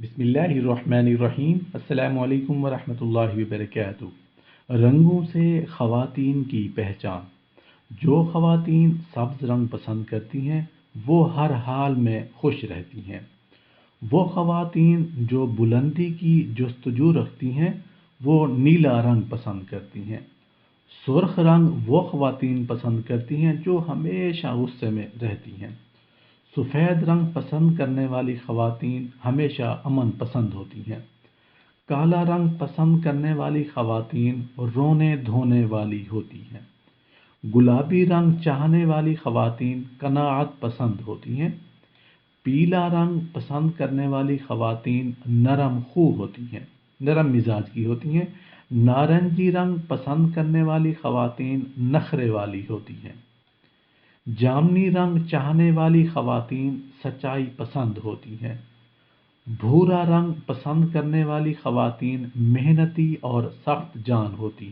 बिस्मिल्लाहिर्रहमानिर्रहीम। अस्सलाम वालेकुम वरहमतुल्लाहि वबरकातुहू। रंगों से ख़वातीन की पहचान। जो ख़वातीन सब्ज़ रंग पसंद करती हैं वो हर हाल में खुश रहती हैं। वो ख़वातीन जो बुलंदी की जस्तजू रखती हैं वो नीला रंग पसंद करती हैं। सुर्ख रंग वो ख़वातीन पसंद करती हैं जो हमेशा गुस्से में रहती हैं। सफ़ेद रंग पसंद करने वाली ख़वातीन हमेशा अमन पसंद होती हैं। काला रंग पसंद करने वाली ख़वातीन रोने धोने वाली होती हैं। गुलाबी रंग चाहने वाली ख़वातीन कनाअत पसंद होती हैं। पीला रंग पसंद करने वाली ख़वातीन नरम खू होती हैं, नरम मिजाज की होती हैं। नारंगी रंग पसंद करने वाली ख़वातीन नखरे वाली होती हैं। जामनी रंग चाहने वाली ख़वातीन सच्चाई पसंद होती हैं। भूरा रंग पसंद करने वाली ख़वातीन मेहनती और सख्त जान होती हैं।